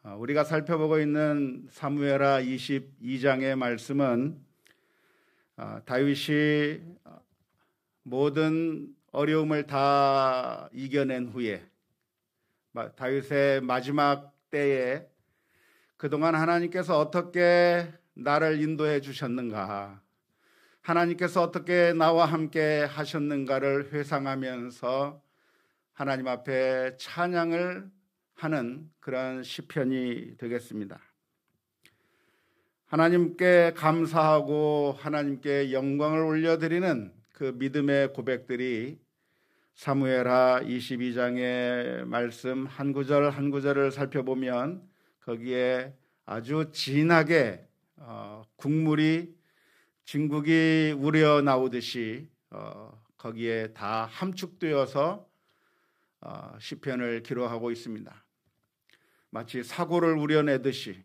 우리가 살펴보고 있는 사무엘하 22장의 말씀은 다윗이 모든 어려움을 다 이겨낸 후에 다윗의 마지막 때에 그동안 하나님께서 어떻게 나를 인도해 주셨는가, 하나님께서 어떻게 나와 함께 하셨는가를 회상하면서 하나님 앞에 찬양을 하는 그런 시편이 되겠습니다. 하나님께 감사하고 하나님께 영광을 올려드리는 그 믿음의 고백들이 사무엘하 22장의 말씀 한 구절 한 구절을 살펴보면 거기에 아주 진하게 국물이 진국이 우려 나오듯이 거기에 다 함축되어서 시편을 기록하고 있습니다. 마치 사고를 우려내듯이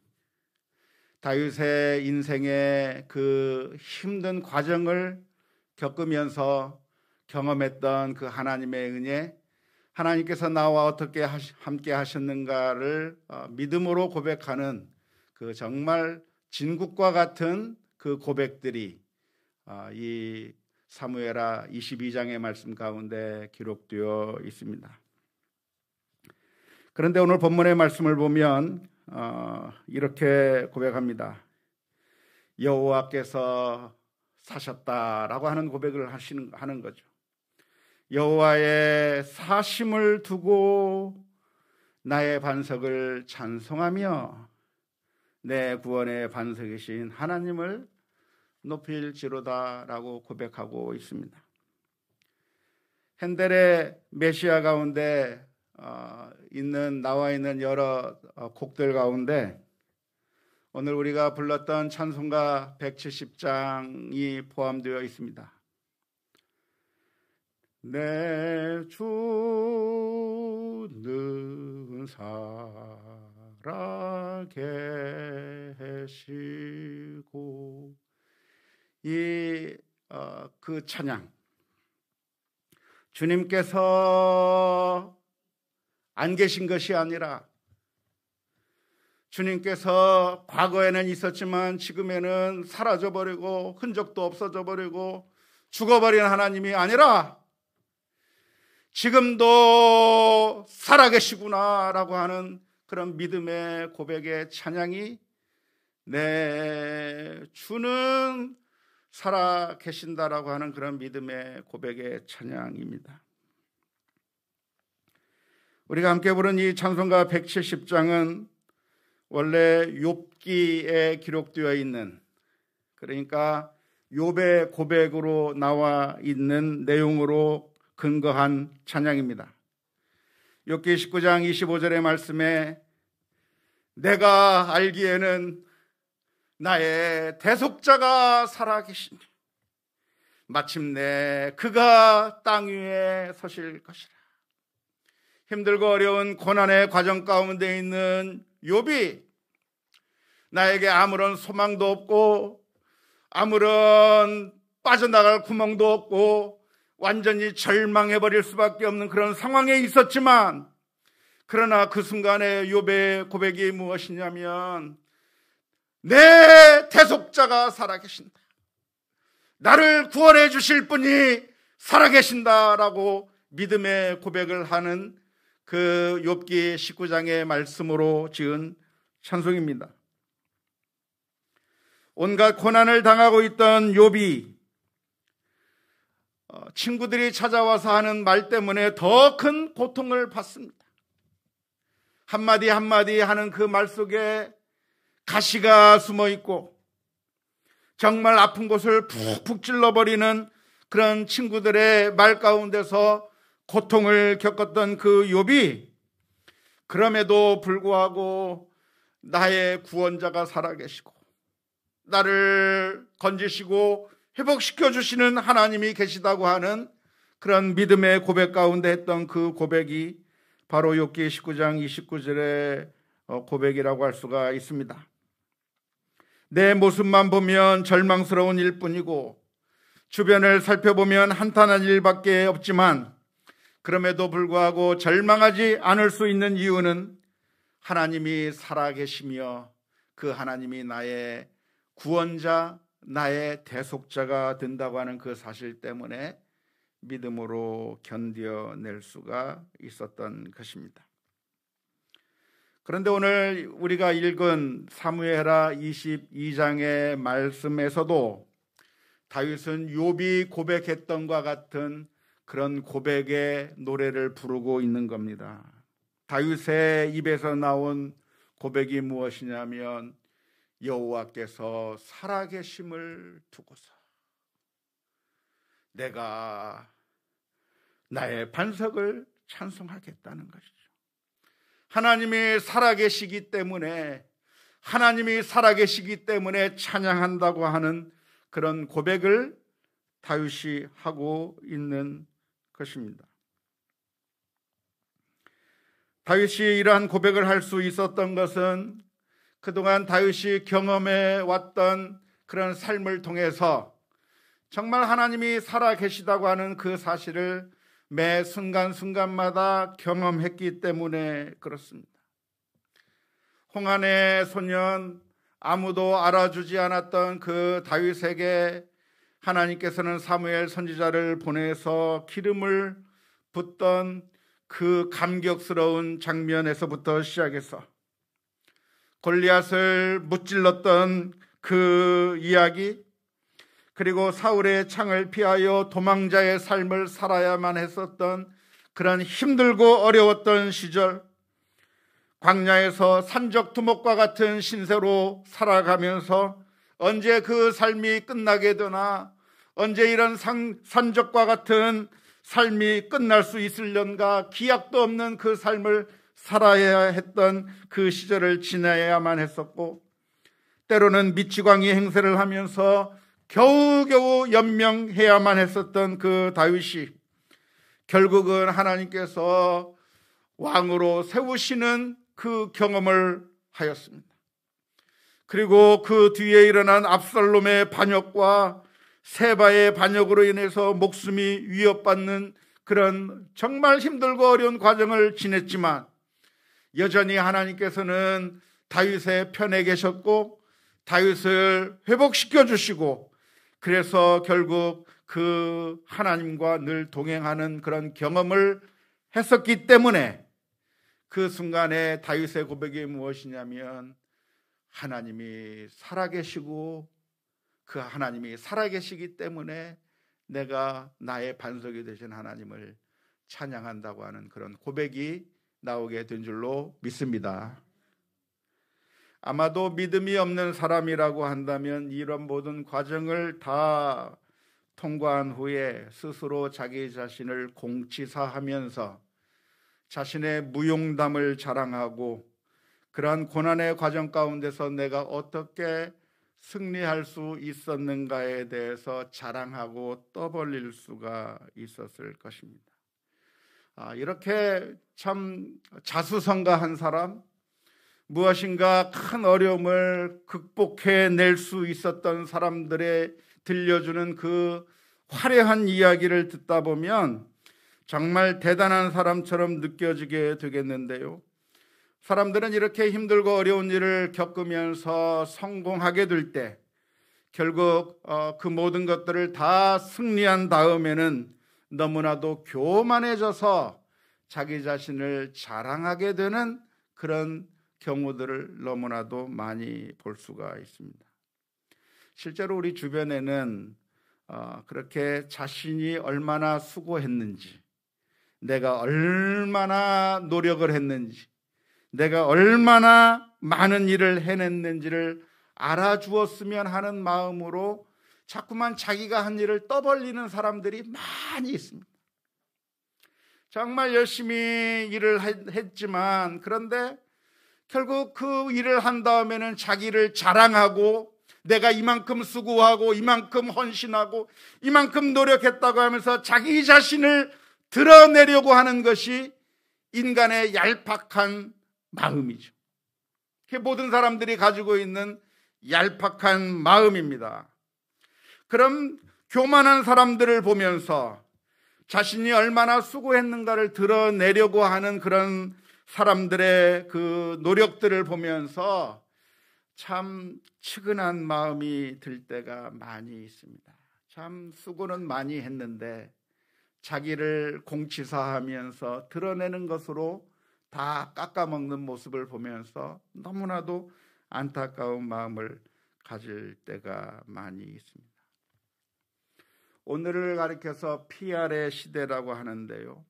다윗의 인생의 그 힘든 과정을 겪으면서 경험했던 그 하나님의 은혜, 하나님께서 나와 어떻게 함께 하셨는가를 믿음으로 고백하는 그 정말 진국과 같은 그 고백들이 이 사무엘하 22장의 말씀 가운데 기록되어 있습니다. 그런데 오늘 본문의 말씀을 보면 이렇게 고백합니다. 여호와께서 사셨다라고 하는 고백을 하는 거죠. 여호와의 사심을 두고 나의 반석을 찬송하며 내 구원의 반석이신 하나님을 높일지로다라고 고백하고 있습니다. 핸델의 메시아 가운데 나와 있는 여러 곡들 가운데 오늘 우리가 불렀던 찬송가 170장이 포함되어 있습니다. 내 주는 살아계시고 그 찬양, 주님께서 안 계신 것이 아니라 주님께서 과거에는 있었지만 지금에는 사라져버리고 흔적도 없어져버리고 죽어버린 하나님이 아니라 지금도 살아계시구나라고 하는 그런 믿음의 고백의 찬양이 내 주는 살아계신다라고 하는 그런 믿음의 고백의 찬양입니다. 우리가 함께 부른 이 찬송가 170장은 원래 욥기에 기록되어 있는, 그러니까 욥의 고백으로 나와 있는 내용으로 근거한 찬양입니다. 욥기 19장 25절의 말씀에 내가 알기에는 나의 대속자가 살아계시니 마침내 그가 땅 위에 서실 것이라. 힘들고 어려운 고난의 과정 가운데 있는 욥이 나에게 아무런 소망도 없고 아무런 빠져나갈 구멍도 없고 완전히 절망해버릴 수밖에 없는 그런 상황에 있었지만, 그러나 그 순간에 욥의 고백이 무엇이냐면 내 대속자가 살아계신다, 나를 구원해 주실 분이 살아계신다라고 믿음의 고백을 하는 그 욥기 19장의 말씀으로 지은 찬송입니다. 온갖 고난을 당하고 있던 욥이 친구들이 찾아와서 하는 말 때문에 더 큰 고통을 받습니다. 한마디 한마디 하는 그 말 속에 가시가 숨어 있고 정말 아픈 곳을 푹푹 찔러버리는 그런 친구들의 말 가운데서 고통을 겪었던 그 욥이 그럼에도 불구하고 나의 구원자가 살아계시고 나를 건지시고 회복시켜 주시는 하나님이 계시다고 하는 그런 믿음의 고백 가운데 했던 그 고백이 바로 욥기 19장 29절의 고백이라고 할 수가 있습니다. 내 모습만 보면 절망스러운 일뿐이고 주변을 살펴보면 한탄한 일밖에 없지만 그럼에도 불구하고 절망하지 않을 수 있는 이유는 하나님이 살아계시며 그 하나님이 나의 구원자, 나의 대속자가 된다고 하는 그 사실 때문에 믿음으로 견뎌낼 수가 있었던 것입니다. 그런데 오늘 우리가 읽은 사무엘하 22장의 말씀에서도 다윗은 욥이 고백했던 것과 같은 그런 고백의 노래를 부르고 있는 겁니다. 다윗의 입에서 나온 고백이 무엇이냐면 여호와께서 살아계심을 두고서 내가 나의 반석을 찬송하겠다는 것이죠. 하나님이 살아계시기 때문에 찬양한다고 하는 그런 고백을 다윗이 하고 있는 것입니다. 다윗이 이러한 고백을 할 수 있었던 것은 그동안 다윗이 경험해 왔던 그런 삶을 통해서 정말 하나님이 살아계시다고 하는 그 사실을 매 순간순간마다 경험했기 때문에 그렇습니다. 홍한의 소년, 아무도 알아주지 않았던 그 다윗에게 하나님께서는 사무엘 선지자를 보내서 기름을 붓던 그 감격스러운 장면에서부터 시작해서 골리앗을 무찔렀던 그 이야기, 그리고 사울의 창을 피하여 도망자의 삶을 살아야만 했었던 그런 힘들고 어려웠던 시절, 광야에서 산적 두목과 같은 신세로 살아가면서 언제 그 삶이 끝나게 되나, 언제 이런 산적과 같은 삶이 끝날 수 있을련가, 기약도 없는 그 삶을 살아야 했던 그 시절을 지나야만 했었고, 때로는 미치광이 행세를 하면서 겨우겨우 연명해야만 했었던 그 다윗이 결국은 하나님께서 왕으로 세우시는 그 경험을 하였습니다. 그리고 그 뒤에 일어난 압살롬의 반역과 세바의 반역으로 인해서 목숨이 위협받는 그런 정말 힘들고 어려운 과정을 지냈지만 여전히 하나님께서는 다윗의 편에 계셨고 다윗을 회복시켜 주시고, 그래서 결국 그 하나님과 늘 동행하는 그런 경험을 했었기 때문에 그 순간에 다윗의 고백이 무엇이냐면 하나님이 살아계시고 그 하나님이 살아계시기 때문에 내가 나의 반석이 되신 하나님을 찬양한다고 하는 그런 고백이 나오게 된 줄로 믿습니다. 아마도 믿음이 없는 사람이라고 한다면 이런 모든 과정을 다 통과한 후에 스스로 자기 자신을 공치사하면서 자신의 무용담을 자랑하고 그러한 고난의 과정 가운데서 내가 어떻게 승리할 수 있었는가에 대해서 자랑하고 떠벌릴 수가 있었을 것입니다. 이렇게 참 자수성가한 사람, 무엇인가 큰 어려움을 극복해낼 수 있었던 사람들의 들려주는 그 화려한 이야기를 듣다 보면 정말 대단한 사람처럼 느껴지게 되겠는데요. 사람들은 이렇게 힘들고 어려운 일을 겪으면서 성공하게 될 때 결국 그 모든 것들을 다 승리한 다음에는 너무나도 교만해져서 자기 자신을 자랑하게 되는 그런 경우들을 너무나도 많이 볼 수가 있습니다. 실제로 우리 주변에는 그렇게 자신이 얼마나 수고했는지, 내가 얼마나 노력을 했는지, 내가 얼마나 많은 일을 해냈는지를 알아주었으면 하는 마음으로 자꾸만 자기가 한 일을 떠벌리는 사람들이 많이 있습니다. 정말 열심히 일을 했지만 그런데 결국 그 일을 한 다음에는 자기를 자랑하고 내가 이만큼 수고하고 이만큼 헌신하고 이만큼 노력했다고 하면서 자기 자신을 드러내려고 하는 것이 인간의 얄팍한 마음이죠. 그게 모든 사람들이 가지고 있는 얄팍한 마음입니다. 그럼 교만한 사람들을 보면서 자신이 얼마나 수고했는가를 드러내려고 하는 그런 사람들의 그 노력들을 보면서 참 측은한 마음이 들 때가 많이 있습니다. 참 수고는 많이 했는데 자기를 공치사하면서 드러내는 것으로 다 깎아먹는 모습을 보면서 너무나도 안타까운 마음을 가질 때가 많이 있습니다. 오늘을 가리켜서 PR의 시대라고 하는데요,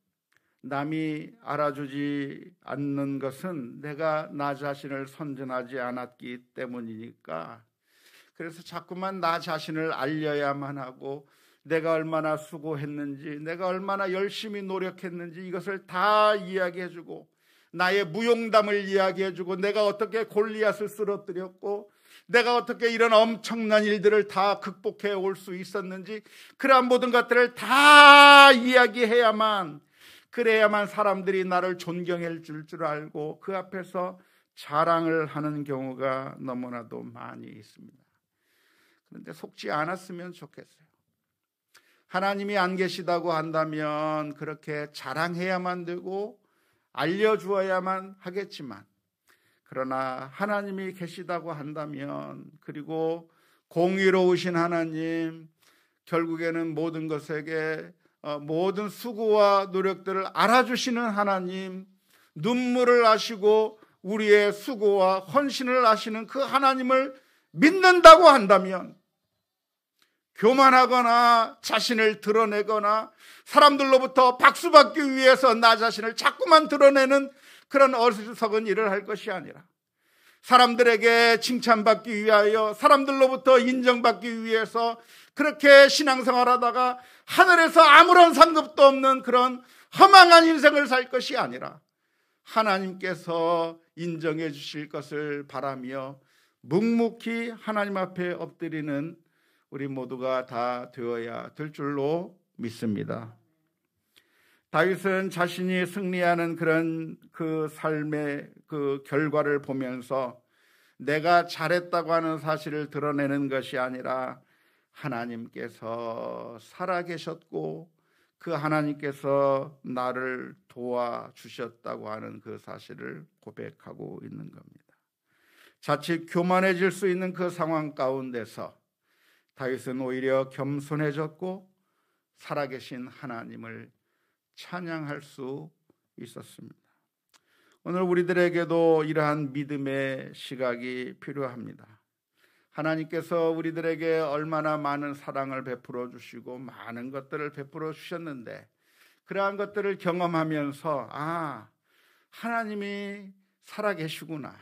남이 알아주지 않는 것은 내가 나 자신을 선전하지 않았기 때문이니까, 그래서 자꾸만 나 자신을 알려야만 하고 내가 얼마나 수고했는지, 내가 얼마나 열심히 노력했는지 이것을 다 이야기해주고, 나의 무용담을 이야기해주고, 내가 어떻게 골리앗을 쓰러뜨렸고 내가 어떻게 이런 엄청난 일들을 다 극복해 올 수 있었는지, 그러한 모든 것들을 다 이야기해야만, 그래야만 사람들이 나를 존경해 줄 알고 그 앞에서 자랑을 하는 경우가 너무나도 많이 있습니다. 그런데 속지 않았으면 좋겠어요. 하나님이 안 계시다고 한다면 그렇게 자랑해야만 되고 알려주어야만 하겠지만, 그러나 하나님이 계시다고 한다면, 그리고 공의로우신 하나님, 결국에는 모든 것에게 모든 수고와 노력들을 알아주시는 하나님, 눈물을 아시고 우리의 수고와 헌신을 아시는 그 하나님을 믿는다고 한다면, 교만하거나 자신을 드러내거나 사람들로부터 박수받기 위해서 나 자신을 자꾸만 드러내는 그런 어리석은 일을 할 것이 아니라, 사람들에게 칭찬받기 위하여, 사람들로부터 인정받기 위해서 그렇게 신앙생활하다가 하늘에서 아무런 상급도 없는 그런 허망한 인생을 살 것이 아니라, 하나님께서 인정해 주실 것을 바라며 묵묵히 하나님 앞에 엎드리는 우리 모두가 다 되어야 될 줄로 믿습니다. 다윗은 자신이 승리하는 그런 그 삶의 그 결과를 보면서 내가 잘했다고 하는 사실을 드러내는 것이 아니라, 하나님께서 살아계셨고 그 하나님께서 나를 도와주셨다고 하는 그 사실을 고백하고 있는 겁니다. 자칫 교만해질 수 있는 그 상황 가운데서 다윗은 오히려 겸손해졌고 살아계신 하나님을 찬양할 수 있었습니다. 오늘 우리들에게도 이러한 믿음의 시각이 필요합니다. 하나님께서 우리들에게 얼마나 많은 사랑을 베풀어 주시고 많은 것들을 베풀어 주셨는데, 그러한 것들을 경험하면서 하나님이 살아계시구나,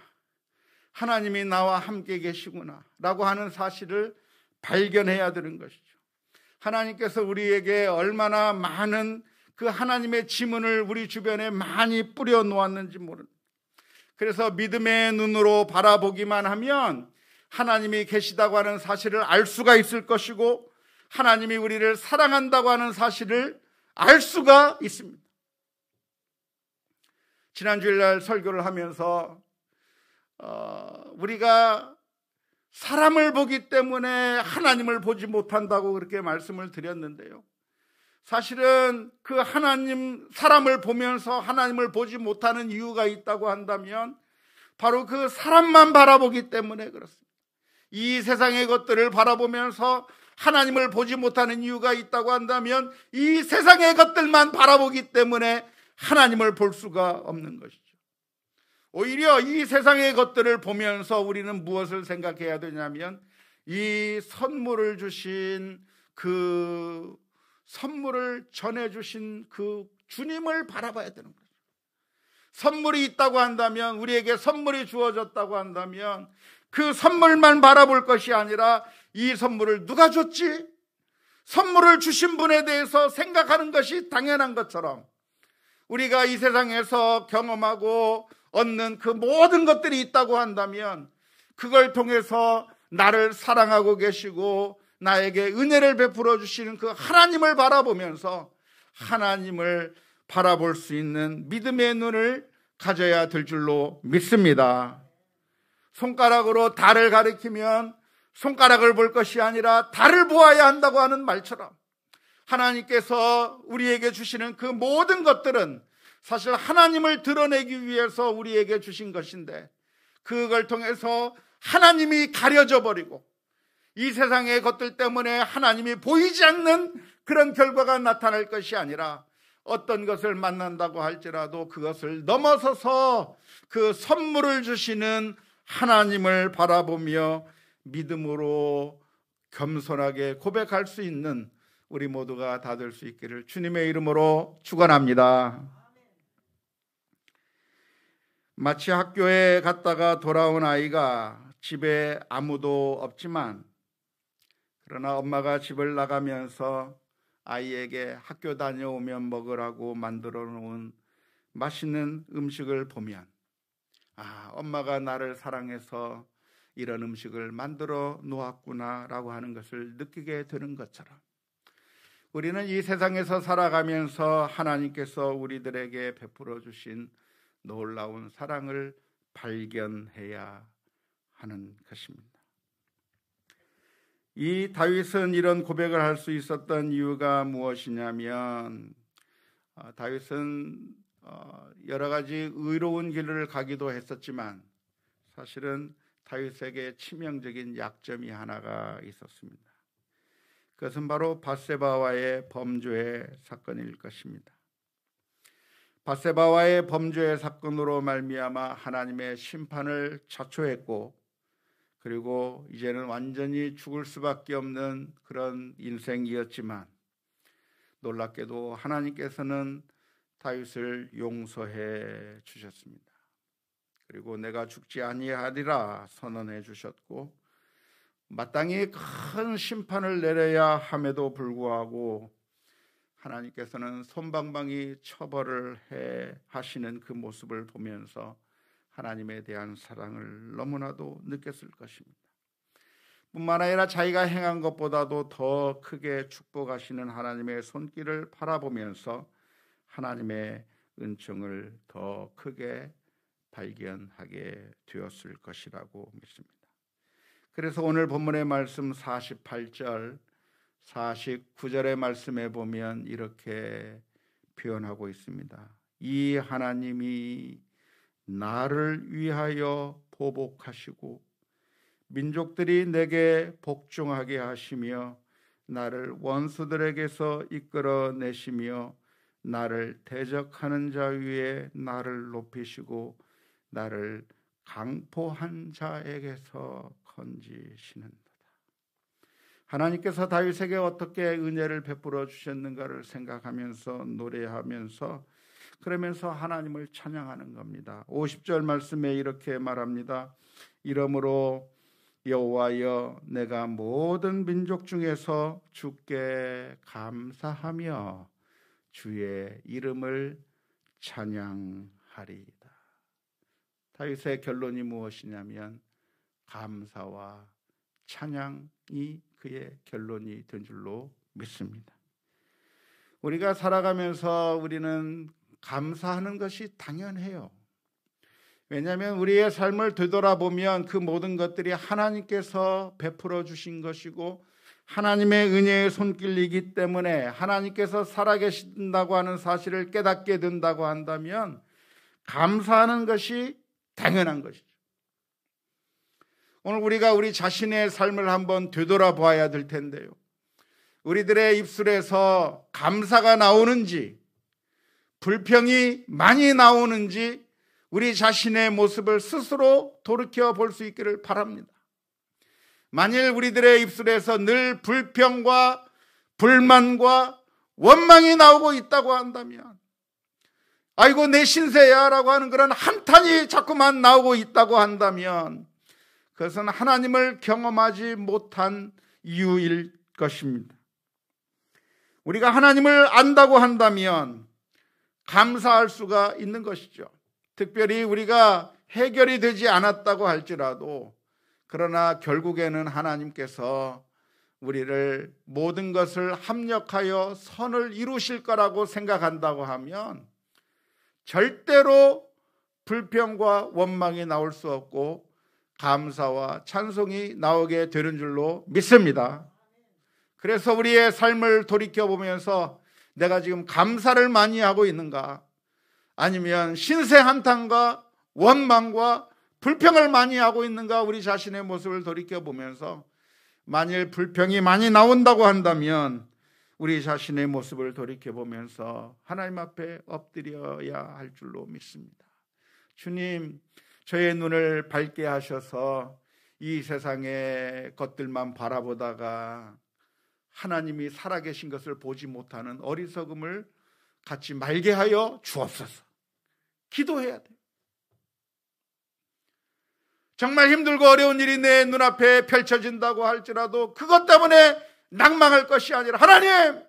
하나님이 나와 함께 계시구나 라고 하는 사실을 발견해야 되는 것이죠. 하나님께서 우리에게 얼마나 많은 그 하나님의 지문을 우리 주변에 많이 뿌려 놓았는지 모릅니다. 그래서 믿음의 눈으로 바라보기만 하면 하나님이 계시다고 하는 사실을 알 수가 있을 것이고, 하나님이 우리를 사랑한다고 하는 사실을 알 수가 있습니다. 지난주일날 설교를 하면서 우리가 사람을 보기 때문에 하나님을 보지 못한다고 그렇게 말씀을 드렸는데요, 사실은 그 하나님, 사람을 보면서 하나님을 보지 못하는 이유가 있다고 한다면 바로 그 사람만 바라보기 때문에 그렇습니다. 이 세상의 것들을 바라보면서 하나님을 보지 못하는 이유가 있다고 한다면 이 세상의 것들만 바라보기 때문에 하나님을 볼 수가 없는 것이죠. 오히려 이 세상의 것들을 보면서 우리는 무엇을 생각해야 되냐면, 이 선물을 주신 그 선물을 전해주신 그 주님을 바라봐야 되는 거죠. 선물이 있다고 한다면, 우리에게 선물이 주어졌다고 한다면 그 선물만 바라볼 것이 아니라, 이 선물을 누가 줬지? 선물을 주신 분에 대해서 생각하는 것이 당연한 것처럼, 우리가 이 세상에서 경험하고 얻는 그 모든 것들이 있다고 한다면 그걸 통해서 나를 사랑하고 계시고 나에게 은혜를 베풀어 주시는 그 하나님을 바라보면서 하나님을 바라볼 수 있는 믿음의 눈을 가져야 될 줄로 믿습니다. 손가락으로 달을 가리키면 손가락을 볼 것이 아니라 달을 보아야 한다고 하는 말처럼, 하나님께서 우리에게 주시는 그 모든 것들은 사실 하나님을 드러내기 위해서 우리에게 주신 것인데, 그걸 통해서 하나님이 가려져 버리고 이 세상의 것들 때문에 하나님이 보이지 않는 그런 결과가 나타날 것이 아니라, 어떤 것을 만난다고 할지라도 그것을 넘어서서 그 선물을 주시는 하나님을 바라보며 믿음으로 겸손하게 고백할 수 있는 우리 모두가 다 될 수 있기를 주님의 이름으로 축원합니다. 마치 학교에 갔다가 돌아온 아이가 집에 아무도 없지만, 그러나 엄마가 집을 나가면서 아이에게 학교 다녀오면 먹으라고 만들어 놓은 맛있는 음식을 보면, 엄마가 나를 사랑해서 이런 음식을 만들어 놓았구나 라고 하는 것을 느끼게 되는 것처럼, 우리는 이 세상에서 살아가면서 하나님께서 우리들에게 베풀어 주신 놀라운 사랑을 발견해야 하는 것입니다. 이 다윗은 이런 고백을 할 수 있었던 이유가 무엇이냐면, 다윗은 여러 가지 의로운 길을 가기도 했었지만 사실은 다윗에게 치명적인 약점이 하나가 있었습니다. 그것은 바로 밧세바와의 범죄 사건일 것입니다. 밧세바와의 범죄 사건으로 말미암아 하나님의 심판을 자초했고, 그리고 이제는 완전히 죽을 수밖에 없는 그런 인생이었지만, 놀랍게도 하나님께서는 다윗을 용서해 주셨습니다. 그리고 내가 죽지 아니하리라 선언해 주셨고, 마땅히 큰 심판을 내려야 함에도 불구하고 하나님께서는 솜방망이 처벌을 하시는 그 모습을 보면서 하나님에 대한 사랑을 너무나도 느꼈을 것입니다. 뿐만 아니라 자기가 행한 것보다도 더 크게 축복하시는 하나님의 손길을 바라보면서 하나님의 은총을 더 크게 발견하게 되었을 것이라고 믿습니다. 그래서 오늘 본문의 말씀 48절, 49절의 말씀에 보면 이렇게 표현하고 있습니다. 이 하나님이 나를 위하여 보복하시고 민족들이 내게 복종하게 하시며 나를 원수들에게서 이끌어내시며 나를 대적하는 자 위에 나를 높이시고 나를 강포한 자에게서 건지시는도다. 하나님께서 다윗에게 어떻게 은혜를 베풀어 주셨는가를 생각하면서 노래하면서 그러면서 하나님을 찬양하는 겁니다. 50절 말씀에 이렇게 말합니다. 이러므로 여호와여 내가 모든 민족 중에서 주께 감사하며 주의 이름을 찬양하리이다. 다윗의 결론이 무엇이냐면 감사와 찬양이 그의 결론이 된 줄로 믿습니다. 우리가 살아가면서 우리는 감사하는 것이 당연해요. 왜냐하면 우리의 삶을 되돌아보면 그 모든 것들이 하나님께서 베풀어 주신 것이고 하나님의 은혜의 손길이기 때문에 하나님께서 살아계신다고 하는 사실을 깨닫게 된다고 한다면 감사하는 것이 당연한 것이죠. 오늘 우리가 우리 자신의 삶을 한번 되돌아봐야 될 텐데요. 우리들의 입술에서 감사가 나오는지 불평이 많이 나오는지 우리 자신의 모습을 스스로 돌이켜 볼 수 있기를 바랍니다. 만일 우리들의 입술에서 늘 불평과 불만과 원망이 나오고 있다고 한다면 아이고 내 신세야 라고 하는 그런 한탄이 자꾸만 나오고 있다고 한다면 그것은 하나님을 경험하지 못한 이유일 것입니다. 우리가 하나님을 안다고 한다면 감사할 수가 있는 것이죠. 특별히 우리가 해결이 되지 않았다고 할지라도 그러나 결국에는 하나님께서 우리를 모든 것을 합력하여 선을 이루실 거라고 생각한다고 하면 절대로 불평과 원망이 나올 수 없고 감사와 찬송이 나오게 되는 줄로 믿습니다. 그래서 우리의 삶을 돌이켜보면서 내가 지금 감사를 많이 하고 있는가? 아니면 신세 한탄과 원망과 불평을 많이 하고 있는가? 우리 자신의 모습을 돌이켜보면서 만일 불평이 많이 나온다고 한다면 우리 자신의 모습을 돌이켜보면서 하나님 앞에 엎드려야 할 줄로 믿습니다. 주님, 저의 눈을 밝게 하셔서 이 세상의 것들만 바라보다가 하나님이 살아계신 것을 보지 못하는 어리석음을 갖지 말게 하여 주옵소서. 기도해야 돼요. 정말 힘들고 어려운 일이 내 눈앞에 펼쳐진다고 할지라도 그것 때문에 낭망할 것이 아니라, 하나님,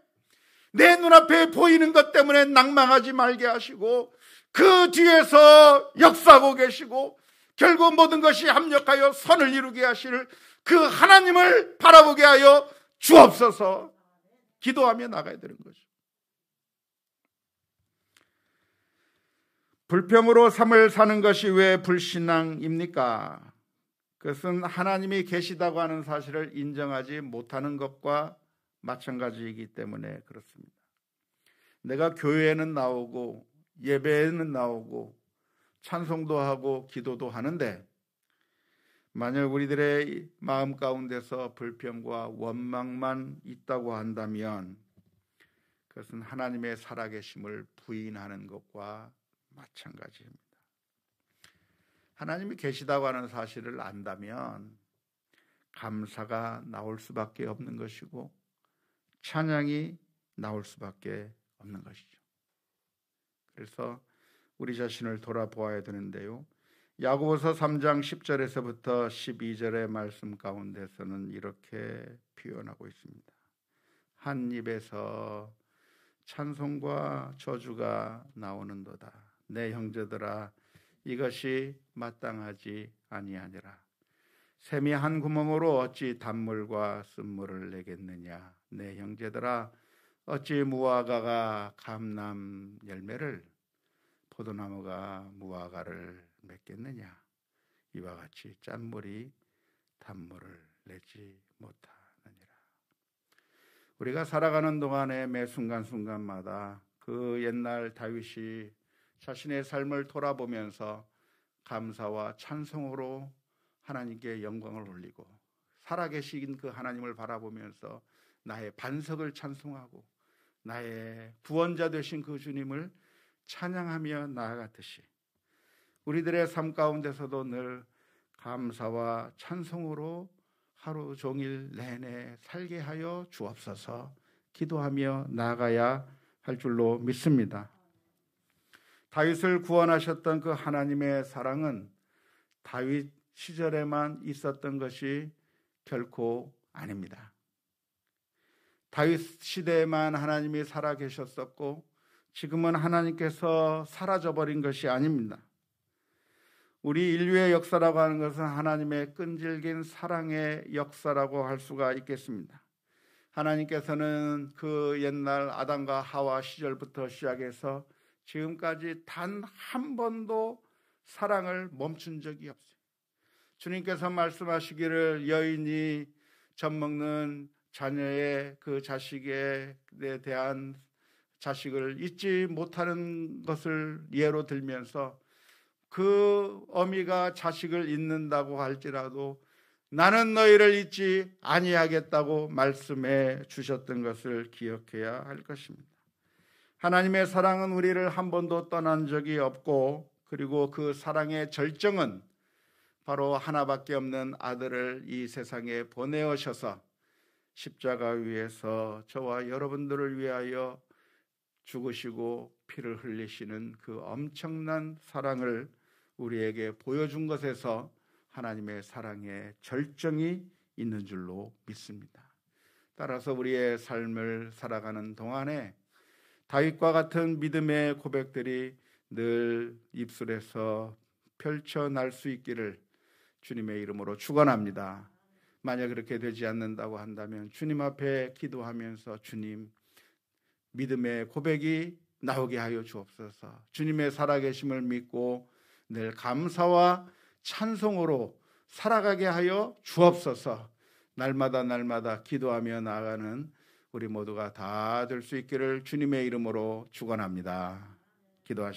내 눈앞에 보이는 것 때문에 낭망하지 말게 하시고 그 뒤에서 역사하고 계시고 결국 모든 것이 합력하여 선을 이루게 하실 그 하나님을 바라보게 하여 주옵소서. 기도하며 나가야 되는 거죠. 불평으로 삶을 사는 것이 왜 불신앙입니까? 그것은 하나님이 계시다고 하는 사실을 인정하지 못하는 것과 마찬가지이기 때문에 그렇습니다. 내가 교회에는 나오고 예배에는 나오고 찬송도 하고 기도도 하는데 만약 우리들의 마음 가운데서 불평과 원망만 있다고 한다면 그것은 하나님의 살아계심을 부인하는 것과 마찬가지입니다. 하나님이 계시다고 하는 사실을 안다면 감사가 나올 수밖에 없는 것이고 찬양이 나올 수밖에 없는 것이죠. 그래서 우리 자신을 돌아보아야 되는데요, 야고보서 3장 10절에서부터 12절의 말씀 가운데서는 이렇게 표현하고 있습니다. 한 입에서 찬송과 저주가 나오는도다. 내 형제들아, 이것이 마땅하지 아니하니라. 샘이 한 구멍으로 어찌 단물과 쓴물을 내겠느냐. 내 형제들아, 어찌 무화과가 감람 열매를, 포도나무가 무화과를 맺겠느냐. 이와 같이 짠물이 단물을 내지 못하느니라. 우리가 살아가는 동안에 매 순간순간마다 그 옛날 다윗이 자신의 삶을 돌아보면서 감사와 찬송으로 하나님께 영광을 올리고 살아계신 그 하나님을 바라보면서 나의 반석을 찬송하고 나의 구원자 되신 그 주님을 찬양하며 나아갔듯이 우리들의 삶 가운데서도 늘 감사와 찬송으로 하루 종일 내내 살게 하여 주옵소서. 기도하며 나아가야 할 줄로 믿습니다. 다윗을 구원하셨던 그 하나님의 사랑은 다윗 시절에만 있었던 것이 결코 아닙니다. 다윗 시대에만 하나님이 살아계셨었고 지금은 하나님께서 사라져버린 것이 아닙니다. 우리 인류의 역사라고 하는 것은 하나님의 끈질긴 사랑의 역사라고 할 수가 있겠습니다. 하나님께서는 그 옛날 아담과 하와 시절부터 시작해서 지금까지 단 한 번도 사랑을 멈춘 적이 없어요. 주님께서 말씀하시기를 여인이 젖먹는 자녀의 그 자식에 대한 자식을 잊지 못하는 것을 예로 들면서 그 어미가 자식을 잊는다고 할지라도 나는 너희를 잊지 아니하겠다고 말씀해 주셨던 것을 기억해야 할 것입니다. 하나님의 사랑은 우리를 한 번도 떠난 적이 없고 그리고 그 사랑의 절정은 바로 하나밖에 없는 아들을 이 세상에 보내오셔서 십자가 위에서 저와 여러분들을 위하여 죽으시고 피를 흘리시는 그 엄청난 사랑을 우리에게 보여준 것에서 하나님의 사랑의 절정이 있는 줄로 믿습니다. 따라서 우리의 삶을 살아가는 동안에 다윗과 같은 믿음의 고백들이 늘 입술에서 펼쳐날 수 있기를 주님의 이름으로 축원합니다. 만약 그렇게 되지 않는다고 한다면 주님 앞에 기도하면서 주님, 믿음의 고백이 나오게 하여 주옵소서. 주님의 살아계심을 믿고 늘 감사와 찬송으로 살아가게 하여 주옵소서. 날마다 기도하며 나아가는 우리 모두가 다 될 수 있기를 주님의 이름으로 축원합니다. 기도하시겠습니다.